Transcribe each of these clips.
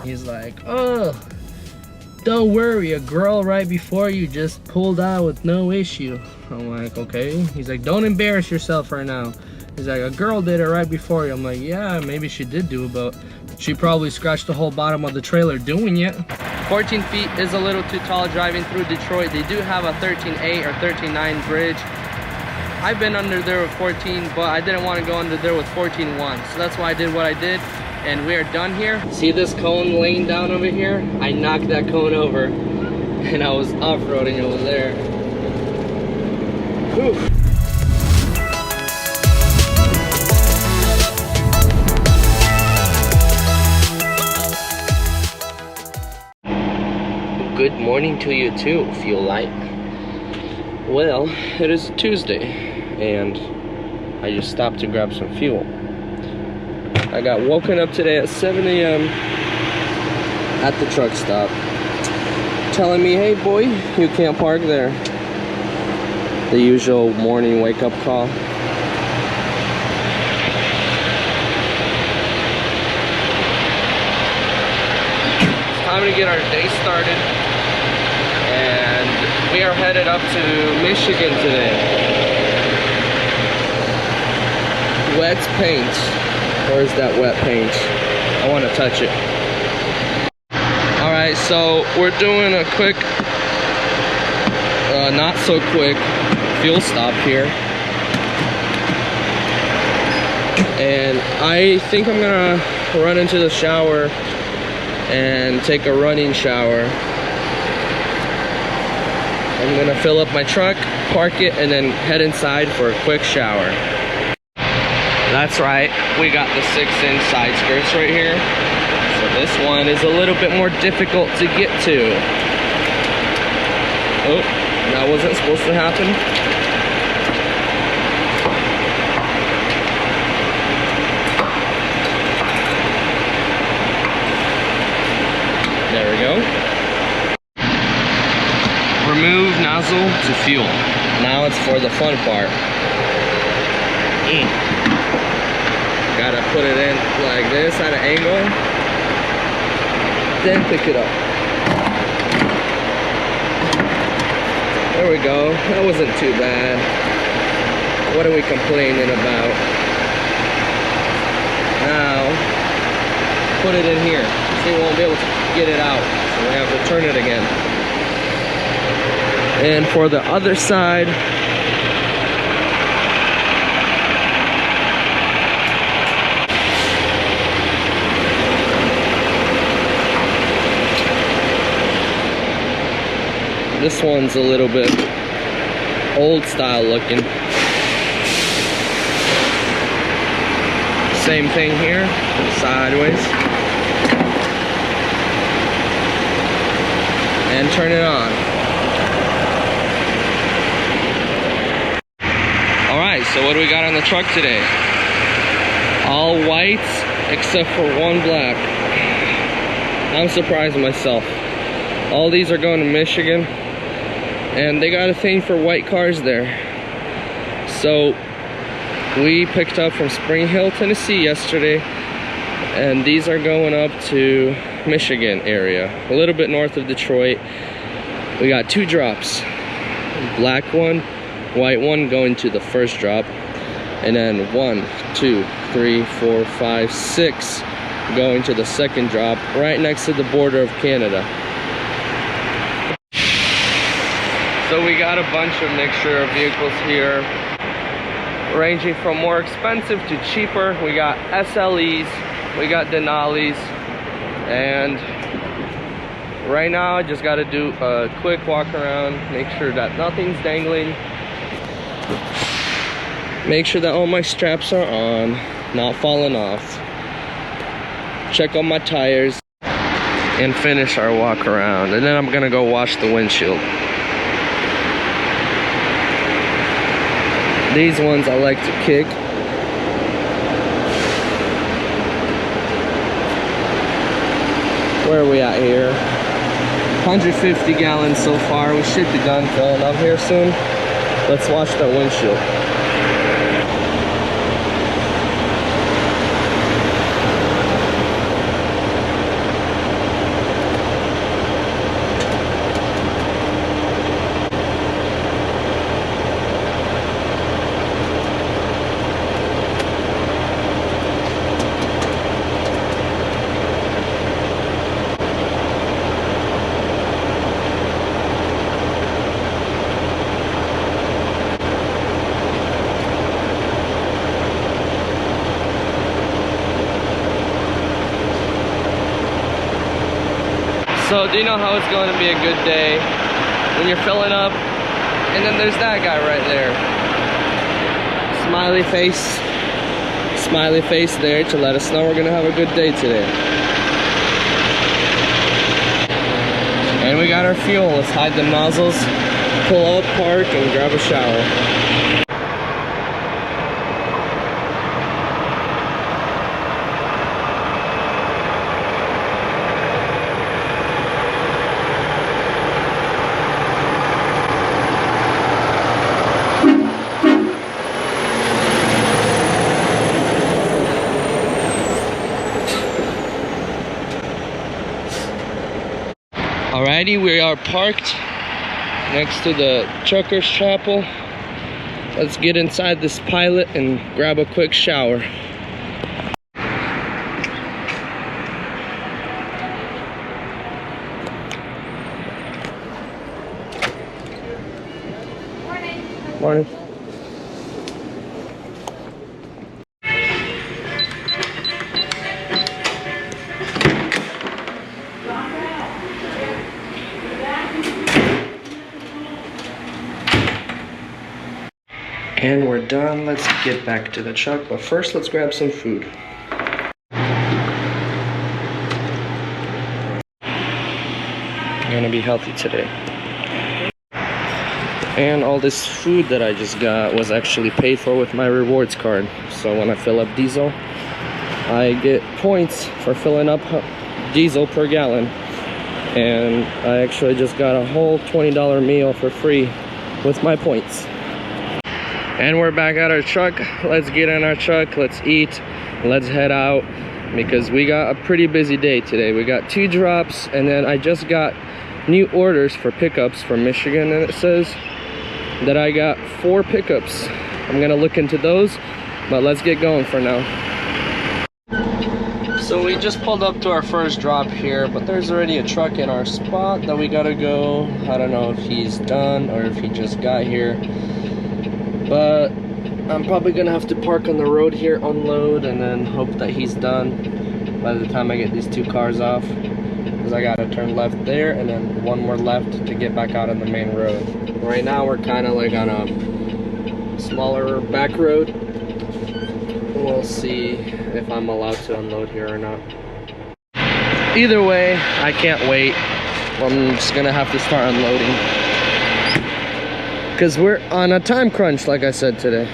He's like, oh, don't worry, a girl right before you just pulled out with no issue. I'm like, okay. He's like, don't embarrass yourself right now. He's like, a girl did it right before you. I'm like, yeah, maybe she did do it, but she probably scratched the whole bottom of the trailer doing it. 14 feet is a little too tall driving through Detroit. They do have a 13.8 or 13.9 bridge. I've been under there with 14, but I didn't want to go under there with 14.1. So that's why I did what I did. And we are done here. See this cone laying down over here? I knocked that cone over and I was off-roading over there. Whew. Good morning to you too, Fuel Light. Well, it is Tuesday and I just stopped to grab some fuel. I got woken up today at 7 a.m. at the truck stop, telling me, hey boy, you can't park there. The usual morning wake up call. It's time to get our day started. And we are headed up to Michigan today. Wet paint. Where's that wet paint? I want to touch it. Alright, so we're doing a quick, not so quick fuel stop here. And I think I'm gonna run into the shower and take a running shower. I'm gonna fill up my truck, park it, and then head inside for a quick shower. That's right, we got the 6-inch side skirts right here. So this one is a little bit more difficult to get to. Oh, that wasn't supposed to happen. There we go. Remove nozzle to fuel. Now it's for the fun part. Gotta put it in like this at an angle, then pick it up. There we go. That wasn't too bad. What are we complaining about? Now, put it in here. See, we won't be able to get it out, so we have to turn it again. And for the other side, this one's a little bit old style looking. Same thing here, sideways. And turn it on. Alright, so what do we got on the truck today? All whites except for one black. I'm surprised myself. All these are going to Michigan. And they got a thing for white cars there. So we picked up from Spring Hill, Tennessee yesterday, and these are going up to Michigan area, a little bit north of Detroit. We got 2 drops, black one, white one going to the first drop, and then 1, 2, 3, 4, 5, 6 going to the second drop right next to the border of Canada. So we got a bunch of mixture of vehicles here, ranging from more expensive to cheaper. We got SLEs, we got Denalis, and right now I just got to do a quick walk around, make sure that nothing's dangling, make sure that all my straps are on, not falling off, check on my tires, and finish our walk around. And then I'm gonna go wash the windshield. These ones I like to kick. Where are we at here? 150 gallons so far. We should be done filling up here soon. Let's wash that windshield. So do you know how it's going to be a good day when you're filling up and then there's that guy right there, smiley face there to let us know we're gonna have a good day today. And we got our fuel. Let's hide the nozzles, pull up, park, and grab a shower. Alrighty, we are parked next to the Truckers Chapel. Let's get inside this Pilot and grab a quick shower. Morning. Morning. And we're done. Let's get back to the truck, but first let's grab some food. I'm gonna be healthy today. And all this food that I just got was actually paid for with my rewards card. So when I fill up diesel, I get points for filling up diesel per gallon. And I actually just got a whole $20 meal for free with my points. And we're back at our truck. Let's get in our truck, let's eat, let's head out, because we got a pretty busy day today. We got 2 drops, and then I just got new orders for pickups from Michigan, and it says that I got 4 pickups. I'm gonna look into those, but let's get going for now. So we just pulled up to our first drop here, but there's already a truck in our spot that we gotta go. I don't know if he's done or if he just got here. But I'm probably gonna have to park on the road here, unload, and then hope that he's done by the time I get these 2 cars off. Because I gotta turn left there and then 1 more left to get back out on the main road. Right now we're kind of like on a smaller back road. We'll see if I'm allowed to unload here or not. Either way, I can't wait. I'm just gonna have to start unloading, because we're on a time crunch, like I said today.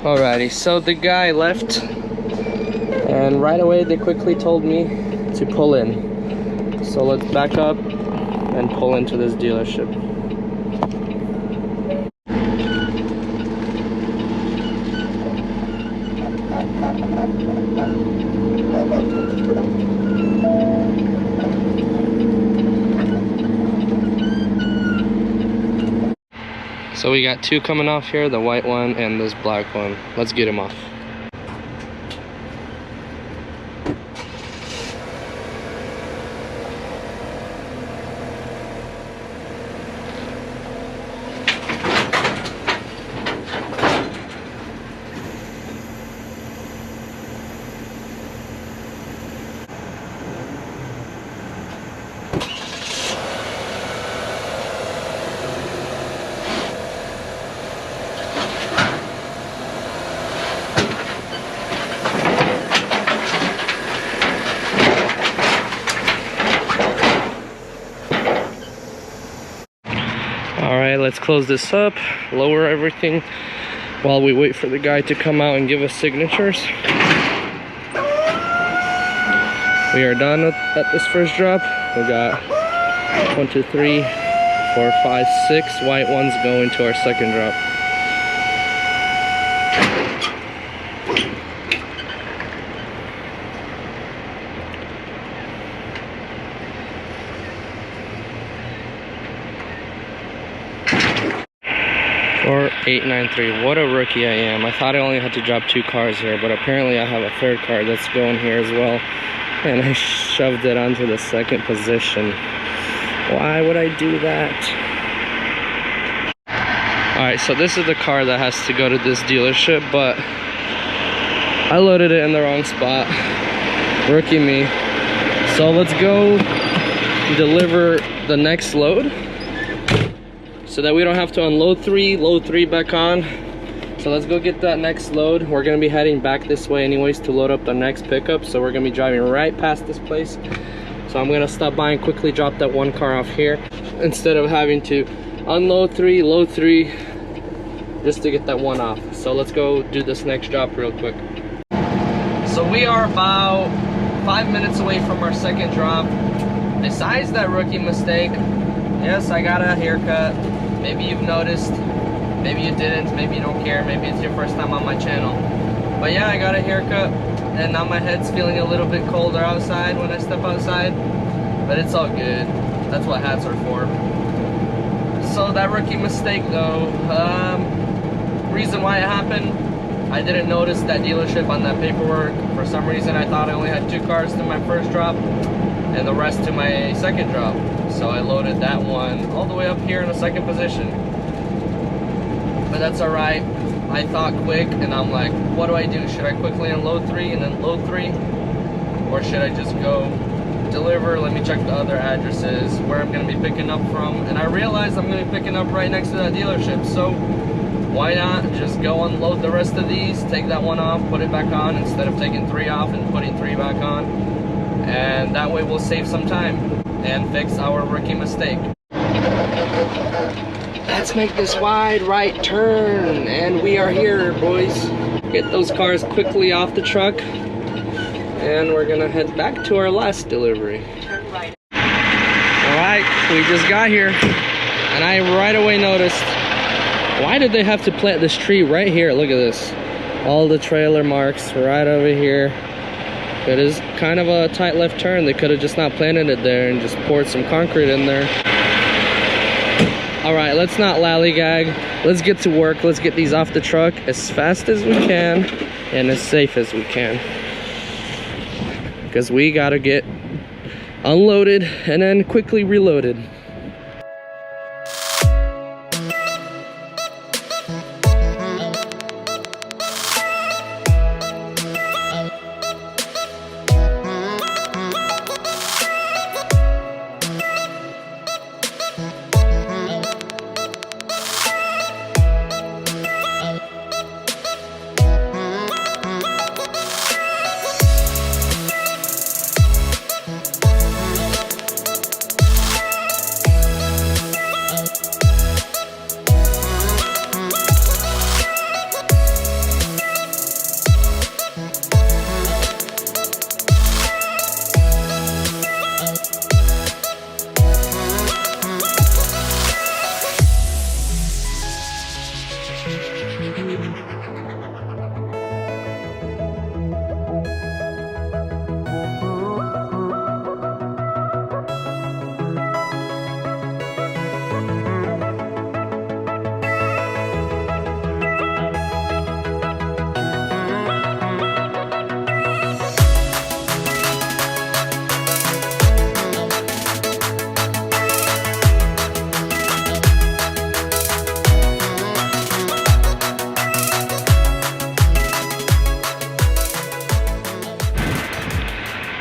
Alrighty, so the guy left, and right away they quickly told me to pull in. So let's back up and pull into this dealership. So we got 2 coming off here, the white one and this black one. Let's get them off. right, let's close this up, lower everything while we wait for the guy to come out and give us signatures. We are done at this first drop. We got 1, 2, 3, 4, 5, 6 white ones going to our second drop. Or 893. What a rookie I am. I thought I only had to drop 2 cars here, but apparently I have a third car that's going here as well. And I shoved it onto the second position. Why would I do that? Alright, so this is the car that has to go to this dealership, but I loaded it in the wrong spot. Rookie me. So let's go deliver the next load so that we don't have to unload 3, load 3 back on. So let's go get that next load. We're gonna be heading back this way anyways to load up the next pickup. So we're gonna be driving right past this place. So I'm gonna stop by and quickly drop that one car off here instead of having to unload 3, load 3, just to get that one off. So let's go do this next drop real quick. So we are about 5 minutes away from our second drop. Besides that rookie mistake, yes, I got a haircut. Maybe you've noticed, maybe you didn't, maybe you don't care, maybe it's your first time on my channel. But yeah, I got a haircut, and now my head's feeling a little bit colder outside when I step outside, but it's all good. That's what hats are for. So that rookie mistake though, reason why it happened, I didn't notice that dealership on that paperwork. For some reason I thought I only had 2 cars to my first drop and the rest to my second drop. So I loaded that one all the way up here in the second position. But that's alright. I thought quick and I'm like, what do I do? Should I quickly unload 3 and then load 3? Or should I just go deliver? Let me check the other addresses where I'm going to be picking up from. And I realized I'm going to be picking up right next to that dealership. So why not just go unload the rest of these, take that one off, put it back on instead of taking 3 off and putting 3 back on. And that way we'll save some time and fix our rookie mistake. Let's make this wide right turn, and we are here, boys. Get those cars quickly off the truck, and we're gonna head back to our last delivery. Alright, we just got here, and I right away noticed, why did they have to plant this tree right here? Look at this. All the trailer marks right over here. It is kind of a tight left turn. They could have just not planted it there and just poured some concrete in there. Alright, let's not lollygag. Let's get to work. Let's get these off the truck as fast as we can and as safe as we can. Because we gotta get unloaded and then quickly reloaded.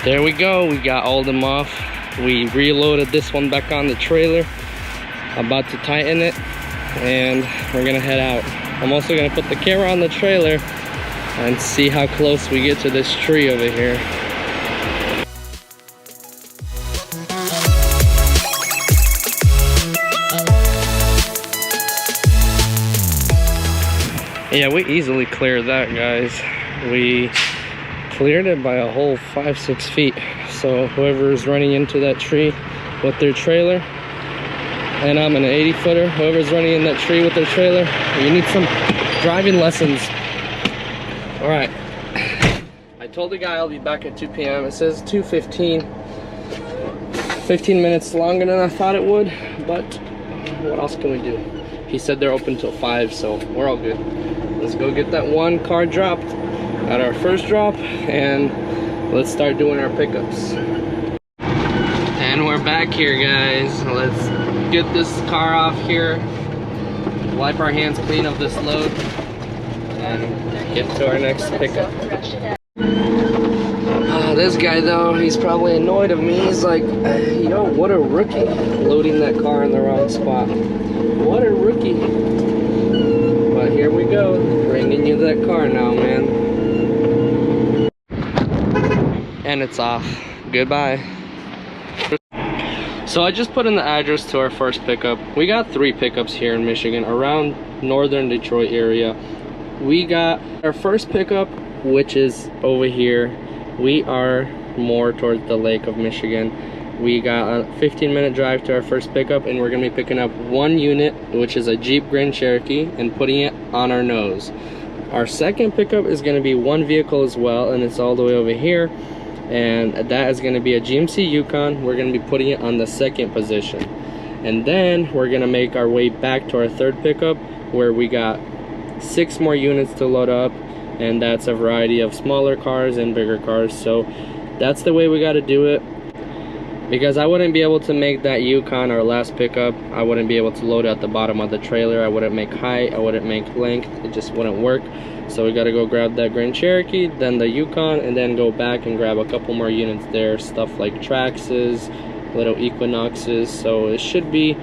There we go, we got all them off. We reloaded this one back on the trailer. About to tighten it, and we're gonna head out. I'm also gonna put the camera on the trailer and see how close we get to this tree over here. Yeah, we easily cleared that, guys. We cleared it by a whole 5-6 feet. So whoever's running into that tree with their trailer, and I'm an 80-footer, whoever's running in that tree with their trailer, you need some driving lessons. All right. I told the guy I'll be back at 2 p.m. It says 2:15. 15 minutes longer than I thought it would, but what else can we do? He said they're open till 5, so we're all good. Let's go get that one car dropped at our first drop, and let's start doing our pickups. And we're back here, guys. Let's get this car off here, wipe our hands clean of this load, and get to our next pickup. This guy though, he's probably annoyed of me. He's like, yo, what a rookie, loading that car in the wrong spot. What a rookie. But here we go, bringing you that car now, man. And it's off. Goodbye. So I just put in the address to our first pickup. We got 3 pickups here in Michigan, around northern Detroit area. We got our first pickup, which is over here. We are more towards the lake of Michigan. We got a 15-minute drive to our first pickup, and we're gonna be picking up 1 unit, which is a Jeep Grand Cherokee, and putting it on our nose. Our second pickup is gonna be 1 vehicle as well, and it's all the way over here, and that is gonna be a GMC Yukon. We're gonna be putting it on the second position. And then we're gonna make our way back to our third pickup, where we got 6 more units to load up, and that's a variety of smaller cars and bigger cars. So that's the way we got to do it, because I wouldn't be able to make that Yukon, our last pickup, I wouldn't be able to load at the bottom of the trailer. I wouldn't make height, I wouldn't make length, it just wouldn't work. So we got to go grab that Grand Cherokee, then the Yukon, and then go back and grab a couple more units there, stuff like Traxxas, little Equinoxes. So it should be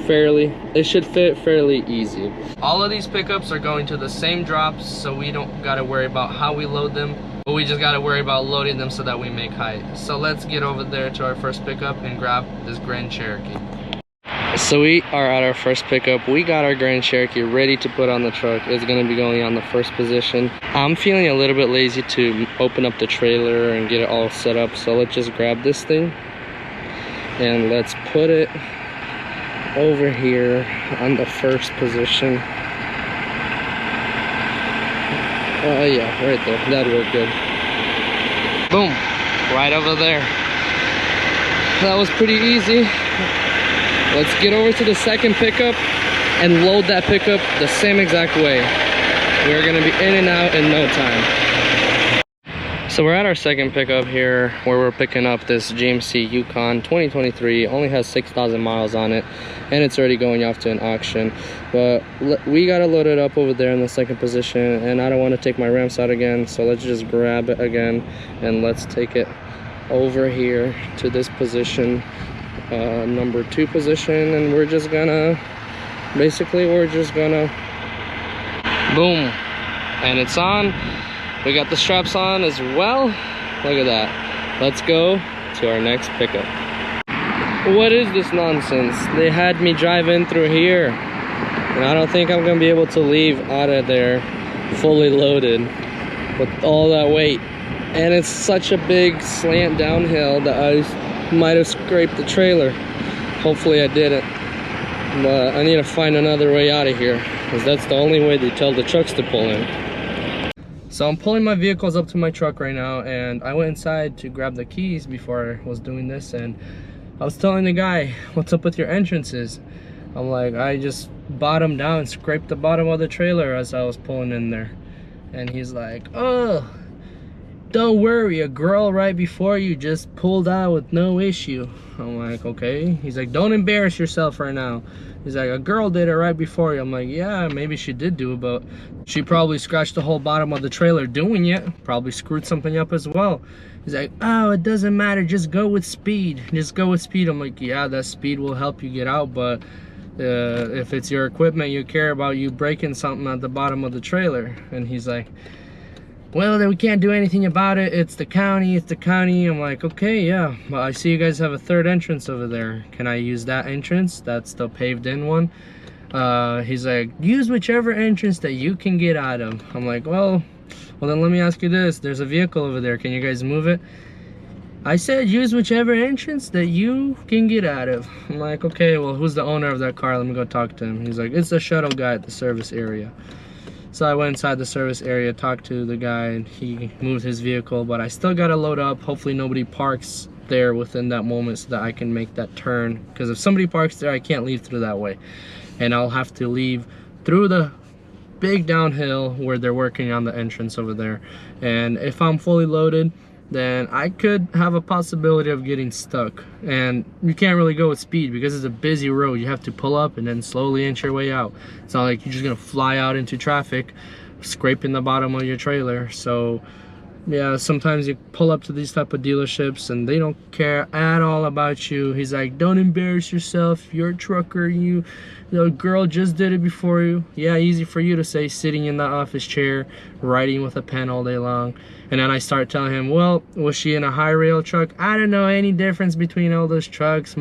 it should fit fairly easy. All of these pickups are going to the same drops, so we don't got to worry about how we load them, but we just got to worry about loading them so that we make height. So let's get over there to our first pickup and grab this Grand Cherokee. So we are at our first pickup. We got our Grand Cherokee ready to put on the truck. It's going to be going on the first position. I'm feeling a little bit lazy to open up the trailer and get it all set up, so let's just grab this thing and let's put it over here on the first position. Yeah, right there. That'd work good. Boom, right over there. That was pretty easy. Let's get over to the second pickup and load that pickup the same exact way. We're gonna be in and out in no time. So we're at our second pickup here, where we're picking up this GMC Yukon 2023. Only has 6,000 miles on it, and it's already going off to an auction. But we gotta load it up over there in the second position, and I don't want to take my ramps out again, so let's just grab it again and let's take it over here to this position, number 2 position, and we're just gonna boom, and it's on. We got the straps on as well. Look at that. Let's go to our next pickup. What is this nonsense? They had me drive in through here, and I don't think I'm gonna be able to leave out of there fully loaded with all that weight. And it's such a big slant downhill that I might have scraped the trailer. Hopefully I didn't, but I need to find another way out of here, because that's the only way they tell the trucks to pull in. So I'm pulling my vehicles up to my truck right now, and I went inside to grab the keys before I was doing this, and I was telling the guy, what's up with your entrances? I'm like, I just bottomed down, scraped the bottom of the trailer as I was pulling in there. And he's like, oh, don't worry, a girl right before you just pulled out with no issue. I'm like, okay. He's like, don't embarrass yourself right now. He's like, a girl did it right before you. I'm like, yeah, maybe she did do it, but she probably scratched the whole bottom of the trailer doing it. Probably screwed something up as well. He's like, oh, it doesn't matter, just go with speed. Just go with speed. I'm like, yeah, that speed will help you get out, but if it's your equipment, you care about you breaking something at the bottom of the trailer. And he's like, well, then we can't do anything about it. It's the county, it's the county. I'm like, okay, yeah. Well, I see you guys have a third entrance over there. Can I use that entrance? That's the paved in one. He's like, use whichever entrance that you can get out of. I'm like, well then let me ask you this. There's a vehicle over there. Can you guys move it? I said, use whichever entrance that you can get out of. I'm like, okay, well, who's the owner of that car? Let me go talk to him. He's like, it's the shuttle guy at the service area. So I went inside the service area, talked to the guy, and he moved his vehicle, but I still gotta load up. Hopefully nobody parks there within that moment so that I can make that turn. Because if somebody parks there, I can't leave through that way. And I'll have to leave through the big downhill where they're working on the entrance over there. And if I'm fully loaded, then I could have a possibility of getting stuck. And you can't really go with speed because it's a busy road. You have to pull up and then slowly inch your way out. It's not like you're just gonna fly out into traffic, scraping the bottom of your trailer. So yeah, sometimes you pull up to these type of dealerships and they don't care at all about you. He's like, don't embarrass yourself, you're a trucker, the girl just did it before you. Yeah, easy for you to say, sitting in the office chair, writing with a pen all day long. And then I start telling him, well, was she in a high rail truck? I don't know any difference between all those trucks.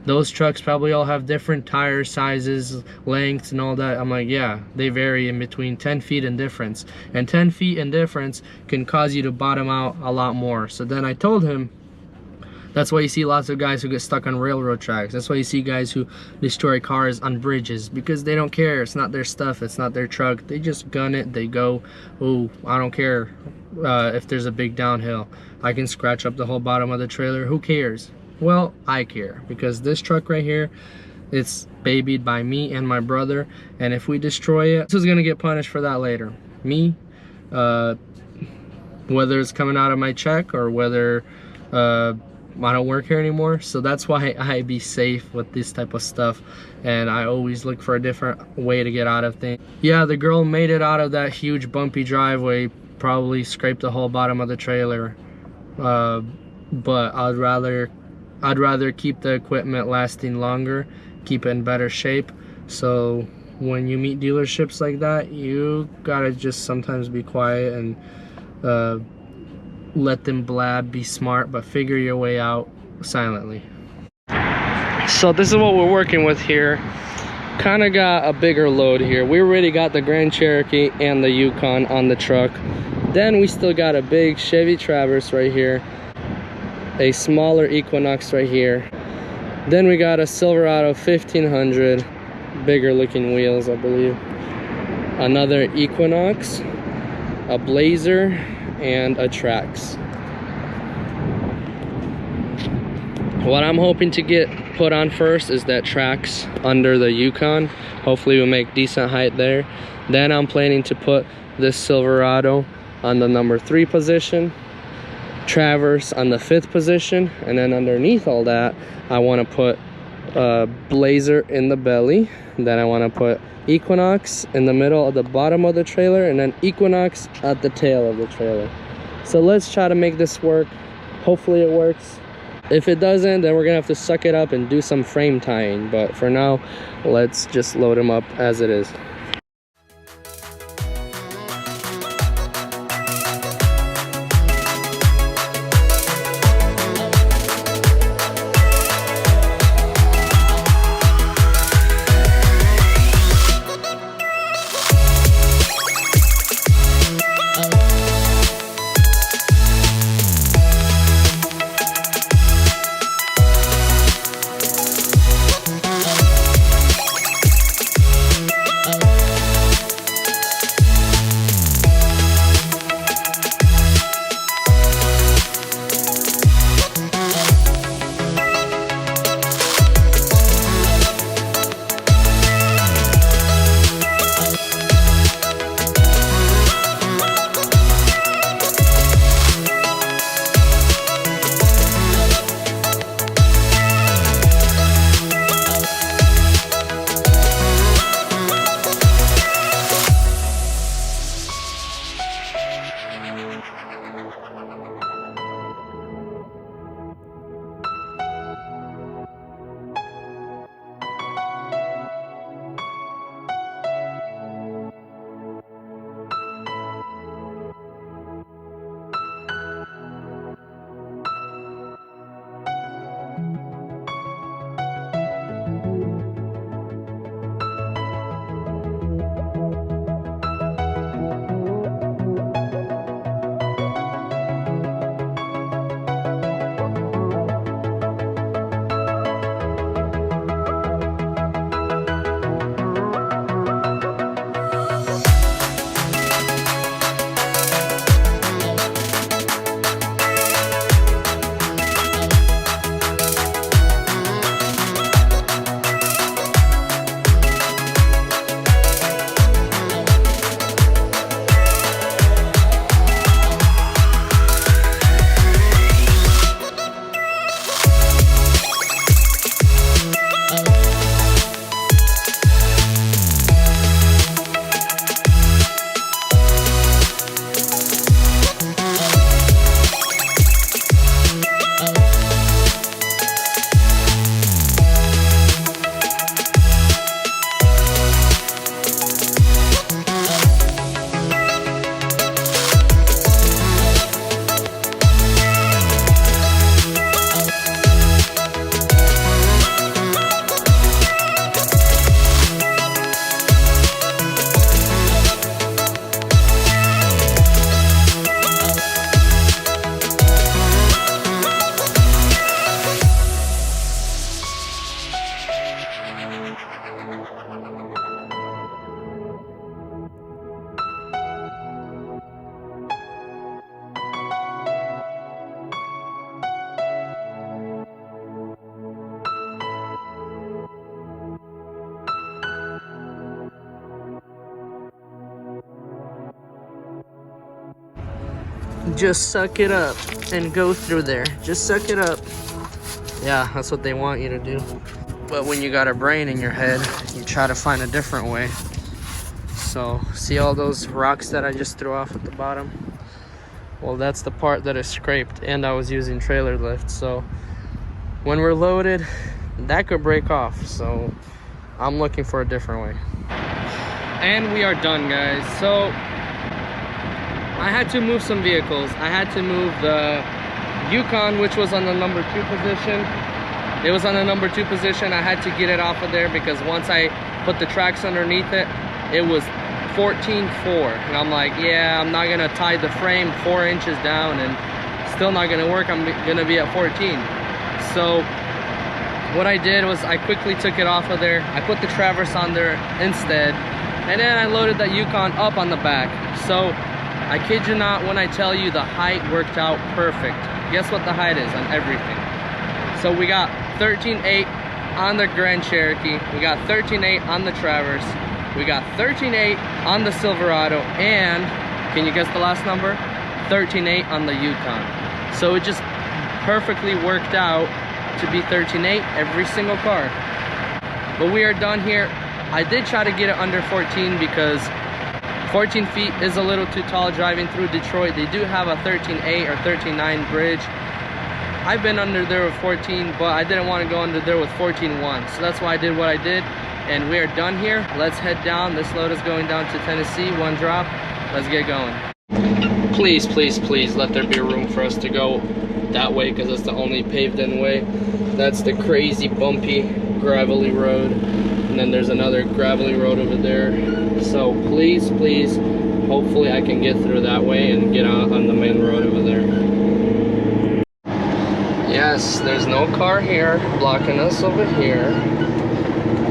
Those trucks probably all have different tire sizes, lengths, and all that. I'm like, yeah, they vary in between 10 feet in difference. And 10 feet in difference can cause you to bottom out a lot more. So then I told him, that's why you see lots of guys who get stuck on railroad tracks. That's why you see guys who destroy cars on bridges, because they don't care. It's not their stuff. It's not their truck. They just gun it. They go, oh, I don't care if there's a big downhill. I can scratch up the whole bottom of the trailer. Who cares? Well, I care, because this truck right here, it's babied by me and my brother. And if we destroy it, this is going to get punished for that later. Me, whether it's coming out of my check or whether I don't work here anymore. So that's why I be safe with this type of stuff, and I always look for a different way to get out of things. Yeah, the girl made it out of that huge bumpy driveway, probably scraped the whole bottom of the trailer, but I'd rather keep the equipment lasting longer, keep it in better shape. So when you meet dealerships like that, you gotta just sometimes be quiet and let them blab, be smart, but figure your way out silently. So this is what we're working with here. Kind of got a bigger load here. We already got the Grand Cherokee and the Yukon on the truck. Then we still got a big Chevy Traverse right here, a smaller Equinox right here. Then we got a Silverado 1500, bigger looking wheels, I believe. Another Equinox, a Blazer, and a Trax. What I'm hoping to get put on first is that Trax under the Yukon. Hopefully we'll make decent height there. Then I'm planning to put this Silverado on the number 3 position, Traverse on the 5th position, and then underneath all that I want to put Blazer in the belly. Then I want to put Equinox in the middle of the bottom of the trailer, and then Equinox at the tail of the trailer. So let's try to make this work. Hopefully it works. If it doesn't, then we're gonna have to suck it up and do some frame tying, but for now let's just load them up as it is. Just suck it up and go through there. Just suck it up. Yeah, that's what they want you to do. But when you got a brain in your head, you try to find a different way. So, see all those rocks that I just threw off at the bottom? Well, that's the part that is scraped, and I was using trailer lift. So, when we're loaded, that could break off. So, I'm looking for a different way. And we are done, guys. So, I had to move some vehicles. I had to move the Yukon, which was on the number 2 position. It was on the number 2 position. I had to get it off of there because once I put the tracks underneath it, it was 14.4. And I'm like, yeah, I'm not gonna tie the frame 4 inches down and still not gonna work. I'm gonna be at 14. So what I did was I quickly took it off of there. I put the Traverse on there instead. And then I loaded that Yukon up on the back. So I kid you not when I tell you the height worked out perfect. Guess what the height is on everything? So we got 13.8 on the Grand Cherokee. We got 13.8 on the Traverse. We got 13.8 on the Silverado. And, can you guess the last number? 13.8 on the Yukon. So it just perfectly worked out to be 13.8 every single car. But we are done here. I did try to get it under 14 because 14 feet is a little too tall driving through Detroit. They do have a 13.8 or 13.9 bridge. I've been under there with 14, but I didn't want to go under there with 14.1. So that's why I did what I did. And we are done here. Let's head down. This load is going down to Tennessee, 1 drop. Let's get going. Please, please, please let there be room for us to go that way because it's the only paved in way. That's the crazy bumpy gravelly road. And then there's another gravelly road over there. So please, please, hopefully I can get through that way and get out on the main road over there. Yes, there's no car here blocking us over here.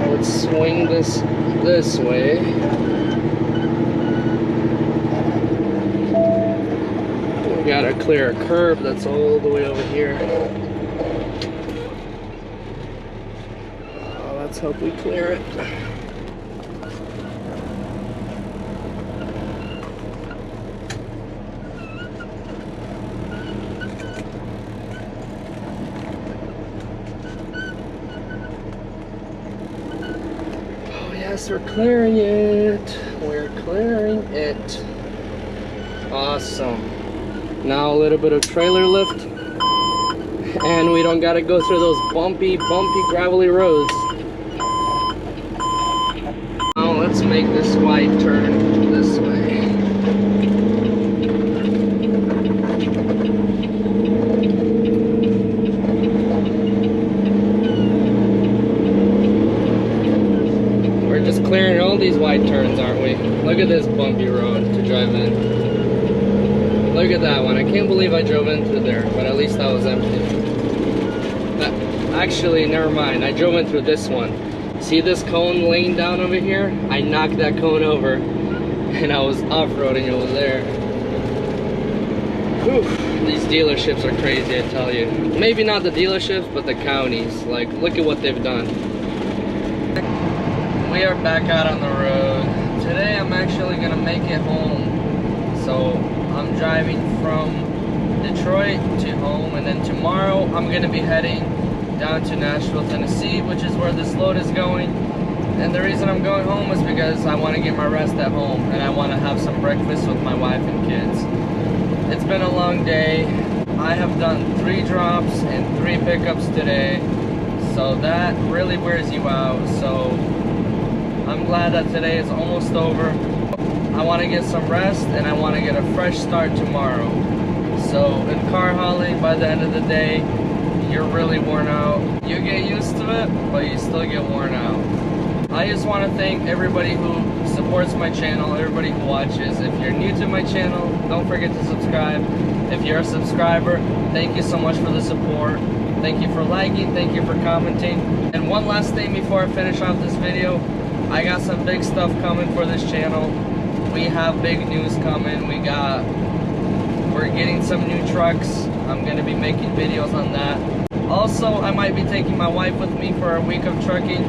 Let's swing this way. We gotta clear a curb that's all the way over here. Oh, let's hope we clear it. Yes, we're clearing it. We're clearing it. Awesome. Now a little bit of trailer lift. And we don't gotta go through those bumpy, gravelly roads. Now let's make this wide turn this way. Clearing all these wide turns, aren't we? Look at this bumpy road to drive in. Look at that one. I can't believe I drove in through there, but at least that was empty. Actually, never mind. I drove in through this one. See this cone laying down over here? I knocked that cone over and I was off-roading over there. Whew. These dealerships are crazy, I tell you. Maybe not the dealerships, but the counties. Like, look at what they've done. We are back out on the road. Today I'm actually gonna make it home. So I'm driving from Detroit to home, and then tomorrow I'm gonna be heading down to Nashville, Tennessee, which is where this load is going. And the reason I'm going home is because I want to get my rest at home and I want to have some breakfast with my wife and kids. It's been a long day. I have done 3 drops and 3 pickups today, so that really wears you out. So I'm glad that today is almost over. I want to get some rest and I want to get a fresh start tomorrow. So in car hauling, by the end of the day, you're really worn out. You get used to it, but you still get worn out. I just want to thank everybody who supports my channel, everybody who watches. If you're new to my channel, don't forget to subscribe. If you're a subscriber, thank you so much for the support. Thank you for liking, thank you for commenting. And one last thing before I finish off this video, I got some big stuff coming for this channel. We have big news coming. We're getting some new trucks. I'm gonna be making videos on that. Also, I might be taking my wife with me for a week of trucking,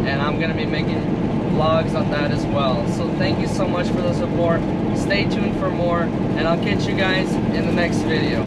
and I'm gonna be making vlogs on that as well. So thank you so much for the support. Stay tuned for more, and I'll catch you guys in the next video.